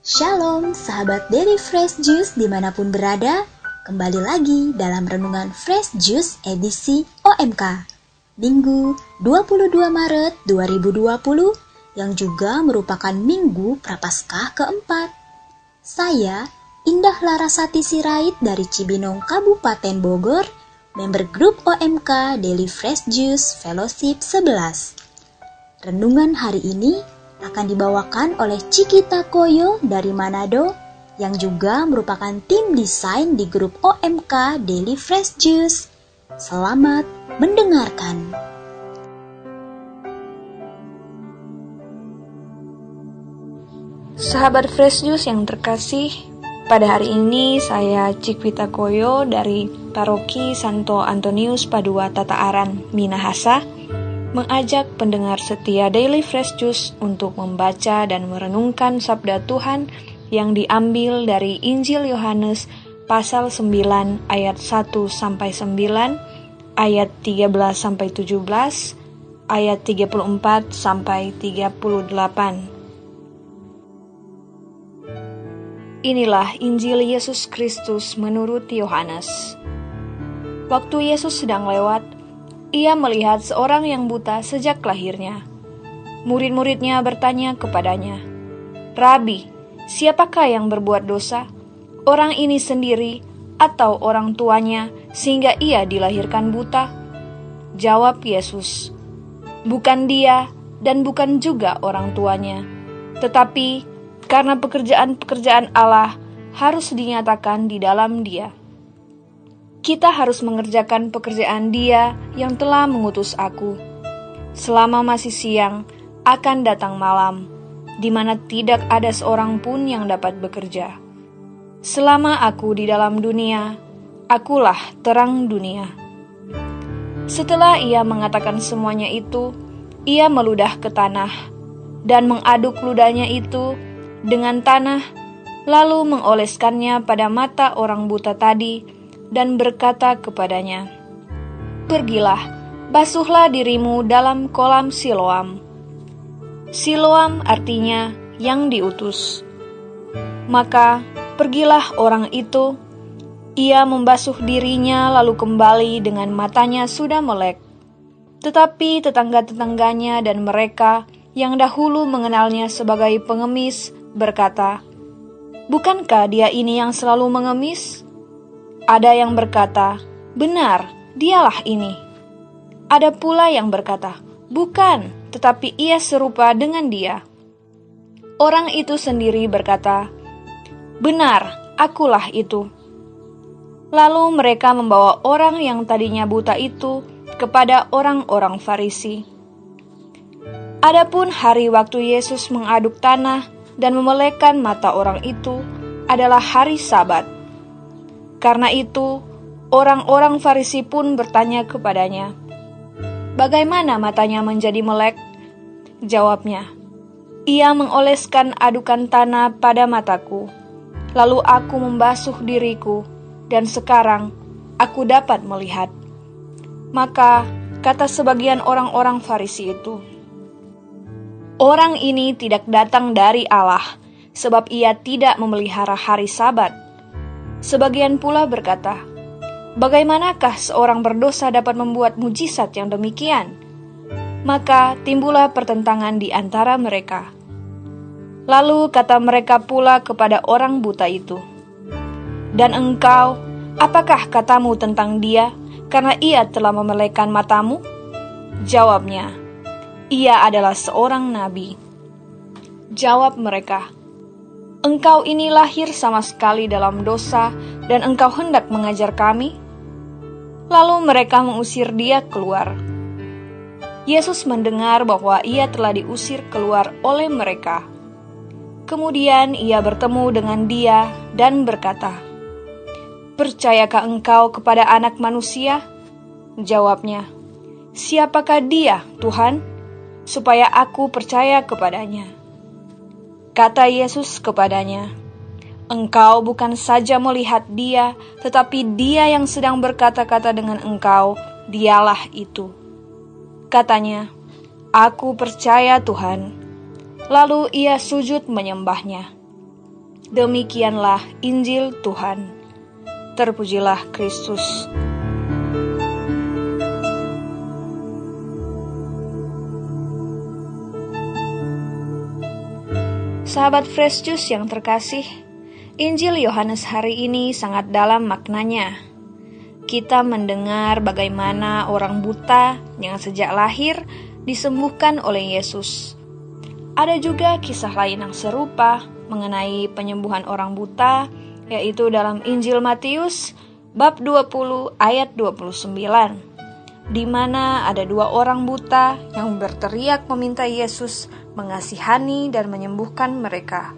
Shalom sahabat Daily Fresh Juice dimanapun berada. Kembali lagi dalam Renungan Fresh Juice edisi OMK Minggu 22 Maret 2020 yang juga merupakan Minggu Prapaskah keempat. Saya Indah Larasati Sirait dari Cibinong, Kabupaten Bogor, member grup OMK Daily Fresh Juice Fellowship 11. Renungan hari ini akan dibawakan oleh Cikita Koyo dari Manado yang juga merupakan tim desain di grup OMK Daily Fresh Juice. Selamat mendengarkan. Sahabat Fresh Juice yang terkasih, pada hari ini saya Cikita Koyo dari Paroki Santo Antonius Padua Tataaran, Minahasa, mengajak pendengar setia Daily Fresh Juice untuk membaca dan merenungkan sabda Tuhan yang diambil dari Injil Yohanes pasal 9 ayat 1-9, ayat 13-17, ayat 34-38. Inilah Injil Yesus Kristus menurut Yohanes. Waktu Yesus sedang lewat, ia melihat seorang yang buta sejak lahirnya. Murid-muridnya bertanya kepadanya, "Rabi, siapakah yang berbuat dosa? Orang ini sendiri atau orang tuanya sehingga ia dilahirkan buta?" Jawab Yesus, "Bukan dia dan bukan juga orang tuanya, tetapi karena pekerjaan-pekerjaan Allah harus dinyatakan di dalam dia. Kita harus mengerjakan pekerjaan Dia yang telah mengutus aku. Selama masih siang, akan datang malam, di mana tidak ada seorang pun yang dapat bekerja. Selama aku di dalam dunia, akulah terang dunia." Setelah ia mengatakan semuanya itu, ia meludah ke tanah dan mengaduk ludahnya itu dengan tanah, lalu mengoleskannya pada mata orang buta tadi, dan berkata kepadanya, "Pergilah, basuhlah dirimu dalam kolam Siloam." Siloam artinya yang diutus. Maka pergilah orang itu, ia membasuh dirinya lalu kembali dengan matanya sudah melek. Tetapi tetangga-tetangganya dan mereka yang dahulu mengenalnya sebagai pengemis berkata, "Bukankah dia ini yang selalu mengemis?" Ada yang berkata, "Benar, dialah ini." Ada pula yang berkata, "Bukan, tetapi ia serupa dengan dia." Orang itu sendiri berkata, "Benar, akulah itu." Lalu mereka membawa orang yang tadinya buta itu kepada orang-orang Farisi. Adapun hari waktu Yesus mengaduk tanah dan memelekkan mata orang itu adalah hari Sabat. Karena itu, orang-orang Farisi pun bertanya kepadanya, "Bagaimana matanya menjadi melek?" Jawabnya, "Ia mengoleskan adukan tanah pada mataku, lalu aku membasuh diriku, dan sekarang aku dapat melihat." Maka kata sebagian orang-orang Farisi itu, "Orang ini tidak datang dari Allah, sebab ia tidak memelihara hari Sabat." Sebagian pula berkata, "Bagaimanakah seorang berdosa dapat membuat mujizat yang demikian?" Maka timbullah pertentangan di antara mereka. Lalu kata mereka pula kepada orang buta itu, "Dan engkau, apakah katamu tentang dia, karena ia telah memelekkan matamu?" Jawabnya, "Ia adalah seorang nabi." Jawab mereka, "Engkau ini lahir sama sekali dalam dosa, dan engkau hendak mengajar kami?" Lalu mereka mengusir dia keluar. Yesus mendengar bahwa ia telah diusir keluar oleh mereka. Kemudian ia bertemu dengan dia dan berkata, "Percayakah engkau kepada Anak Manusia?" Jawabnya, "Siapakah dia, Tuhan, supaya aku percaya kepadanya?" Kata Yesus kepadanya, "Engkau bukan saja melihat dia, tetapi dia yang sedang berkata-kata dengan engkau, dialah itu." Katanya, "Aku percaya Tuhan." Lalu ia sujud menyembahnya. Demikianlah Injil Tuhan. Terpujilah Kristus. Sahabat Fresh Juice yang terkasih, Injil Yohanes hari ini sangat dalam maknanya. Kita mendengar bagaimana orang buta yang sejak lahir disembuhkan oleh Yesus. Ada juga kisah lain yang serupa mengenai penyembuhan orang buta, yaitu dalam Injil Matius bab 20 ayat 29, di mana ada 2 orang buta yang berteriak meminta Yesus mengasihani dan menyembuhkan mereka.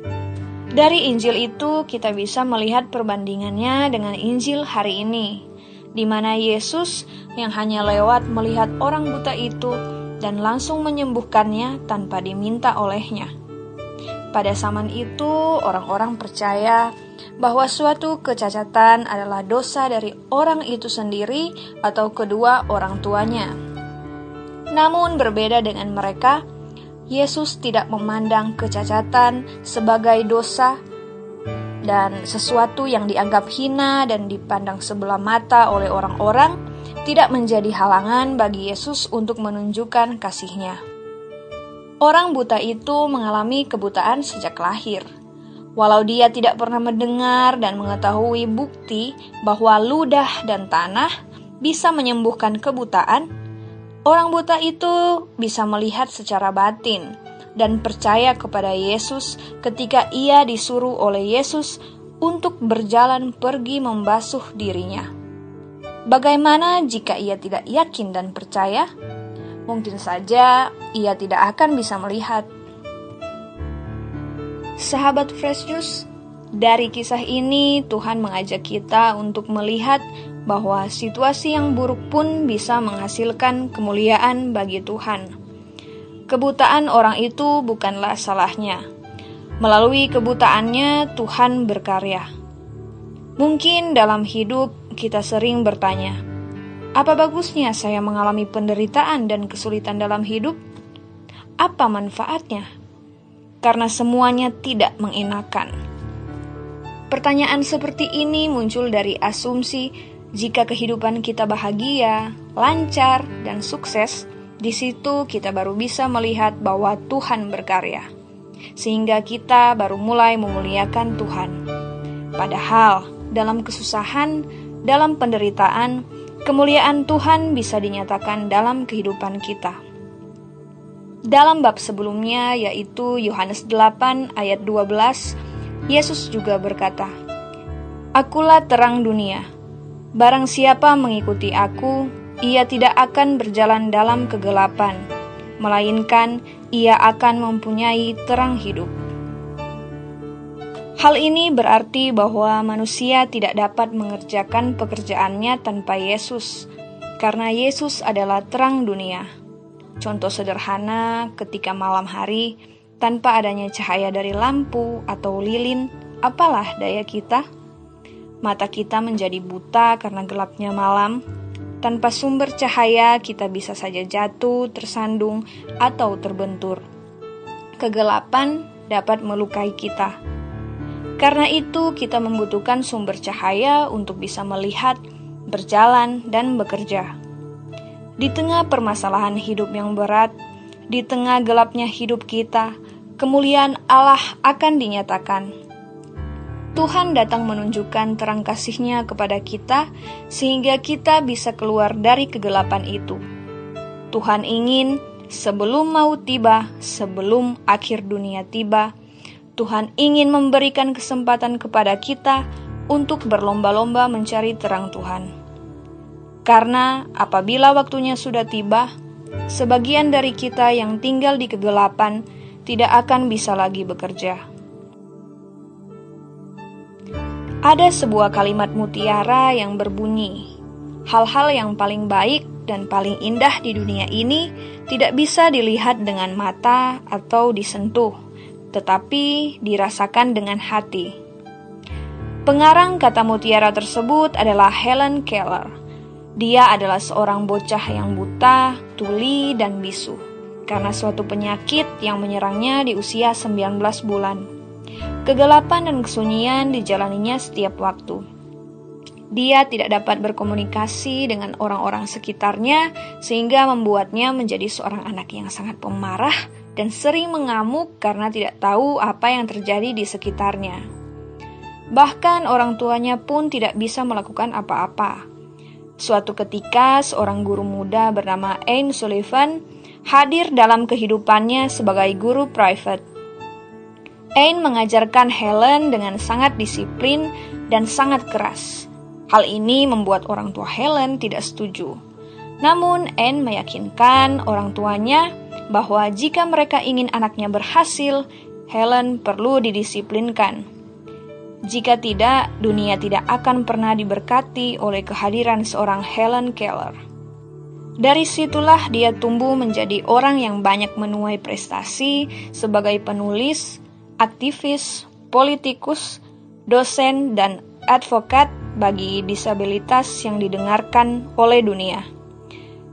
Dari Injil itu kita bisa melihat perbandingannya dengan Injil hari ini, di mana Yesus yang hanya lewat melihat orang buta itu dan langsung menyembuhkannya tanpa diminta olehnya. Pada zaman itu, orang-orang percaya bahwa suatu kecacatan adalah dosa dari orang itu sendiri atau kedua orang tuanya. Namun berbeda dengan mereka, Yesus tidak memandang kecacatan sebagai dosa dan sesuatu yang dianggap hina dan dipandang sebelah mata oleh orang-orang tidak menjadi halangan bagi Yesus untuk menunjukkan kasih-Nya. Orang buta itu mengalami kebutaan sejak lahir. Walau dia tidak pernah mendengar dan mengetahui bukti bahwa ludah dan tanah bisa menyembuhkan kebutaan, orang buta itu bisa melihat secara batin dan percaya kepada Yesus ketika ia disuruh oleh Yesus untuk berjalan pergi membasuh dirinya. Bagaimana jika ia tidak yakin dan percaya? Mungkin saja ia tidak akan bisa melihat. Sahabat Fresh Juice, dari kisah ini Tuhan mengajak kita untuk melihat bahwa situasi yang buruk pun bisa menghasilkan kemuliaan bagi Tuhan. Kebutaan orang itu bukanlah salahnya. Melalui kebutaannya Tuhan berkarya. Mungkin dalam hidup kita sering bertanya, apa bagusnya saya mengalami penderitaan dan kesulitan dalam hidup? Apa manfaatnya? Karena semuanya tidak mengenakan. Pertanyaan seperti ini muncul dari asumsi jika kehidupan kita bahagia, lancar, dan sukses, di situ kita baru bisa melihat bahwa Tuhan berkarya. Sehingga kita baru mulai memuliakan Tuhan. Padahal, dalam kesusahan, dalam penderitaan, kemuliaan Tuhan bisa dinyatakan dalam kehidupan kita. Dalam bab sebelumnya, yaitu Yohanes 8 ayat 12, Yesus juga berkata, "Akulah terang dunia. Barang siapa mengikuti aku, ia tidak akan berjalan dalam kegelapan, melainkan ia akan mempunyai terang hidup." Hal ini berarti bahwa manusia tidak dapat mengerjakan pekerjaannya tanpa Yesus, karena Yesus adalah terang dunia. Contoh sederhana, ketika malam hari, tanpa adanya cahaya dari lampu atau lilin, apalah daya kita? Mata kita menjadi buta karena gelapnya malam. Tanpa sumber cahaya, kita bisa saja jatuh, tersandung, atau terbentur. Kegelapan dapat melukai kita. Karena itu, kita membutuhkan sumber cahaya untuk bisa melihat, berjalan, dan bekerja. Di tengah permasalahan hidup yang berat, di tengah gelapnya hidup kita, kemuliaan Allah akan dinyatakan. Tuhan datang menunjukkan terang kasih-Nya kepada kita, sehingga kita bisa keluar dari kegelapan itu. Tuhan ingin, sebelum maut tiba, sebelum akhir dunia tiba, Tuhan ingin memberikan kesempatan kepada kita untuk berlomba-lomba mencari terang Tuhan. Karena apabila waktunya sudah tiba, sebagian dari kita yang tinggal di kegelapan tidak akan bisa lagi bekerja. Ada sebuah kalimat mutiara yang berbunyi, hal-hal yang paling baik dan paling indah di dunia ini tidak bisa dilihat dengan mata atau disentuh, tetapi dirasakan dengan hati. Pengarang kata mutiara tersebut adalah Helen Keller. Dia adalah seorang bocah yang buta, tuli, dan bisu karena suatu penyakit yang menyerangnya di usia 19 bulan. Kegelapan dan kesunyian dijalaninya setiap waktu. Dia tidak dapat berkomunikasi dengan orang-orang sekitarnya, sehingga membuatnya menjadi seorang anak yang sangat pemarah dan sering mengamuk karena tidak tahu apa yang terjadi di sekitarnya. Bahkan orang tuanya pun tidak bisa melakukan apa-apa. Suatu ketika, seorang guru muda bernama Anne Sullivan hadir dalam kehidupannya sebagai guru private. Anne mengajarkan Helen dengan sangat disiplin dan sangat keras. Hal ini membuat orang tua Helen tidak setuju. Namun, Anne meyakinkan orang tuanya bahwa jika mereka ingin anaknya berhasil, Helen perlu didisiplinkan. Jika tidak, dunia tidak akan pernah diberkati oleh kehadiran seorang Helen Keller. Dari situlah dia tumbuh menjadi orang yang banyak menuai prestasi sebagai penulis, aktivis, politikus, dosen, dan advokat bagi disabilitas yang didengarkan oleh dunia.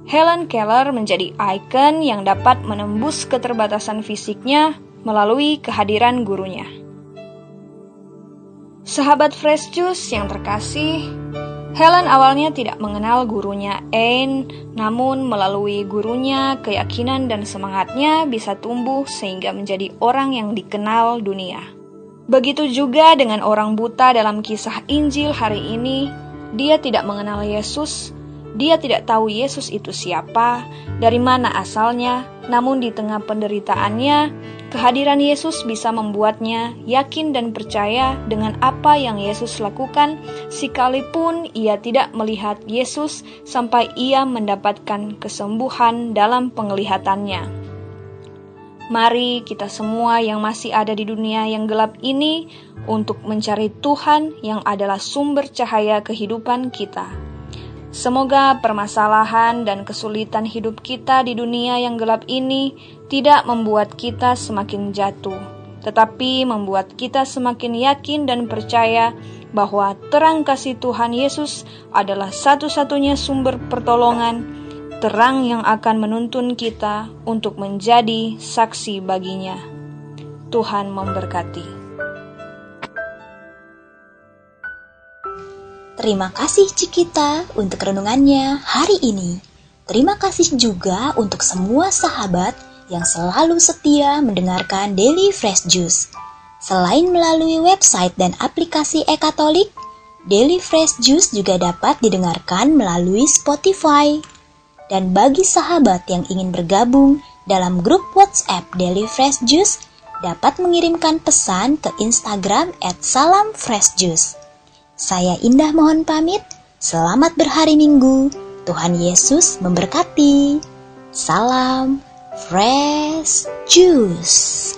Helen Keller menjadi ikon yang dapat menembus keterbatasan fisiknya melalui kehadiran gurunya. Sahabat Fresh Juice yang terkasih, Helen awalnya tidak mengenal gurunya Anne, namun melalui gurunya, keyakinan dan semangatnya bisa tumbuh sehingga menjadi orang yang dikenal dunia. Begitu juga dengan orang buta dalam kisah Injil hari ini, dia tidak mengenal Yesus, dia tidak tahu Yesus itu siapa, dari mana asalnya, namun di tengah penderitaannya, kehadiran Yesus bisa membuatnya yakin dan percaya dengan apa yang Yesus lakukan, sekalipun ia tidak melihat Yesus sampai ia mendapatkan kesembuhan dalam penglihatannya. Mari kita semua yang masih ada di dunia yang gelap ini untuk mencari Tuhan yang adalah sumber cahaya kehidupan kita. Semoga permasalahan dan kesulitan hidup kita di dunia yang gelap ini tidak membuat kita semakin jatuh, tetapi membuat kita semakin yakin dan percaya bahwa terang kasih Tuhan Yesus adalah satu-satunya sumber pertolongan, terang yang akan menuntun kita untuk menjadi saksi baginya. Tuhan memberkati. Terima kasih Cikita untuk renungannya hari ini. Terima kasih juga untuk semua sahabat yang selalu setia mendengarkan Daily Fresh Juice. Selain melalui website dan aplikasi e-Katolik, Daily Fresh Juice juga dapat didengarkan melalui Spotify. Dan bagi sahabat yang ingin bergabung dalam grup WhatsApp Daily Fresh Juice, dapat mengirimkan pesan ke Instagram @salamfreshjuice. Saya Indah mohon pamit, selamat berhari Minggu, Tuhan Yesus memberkati. Salam Fresh Juice.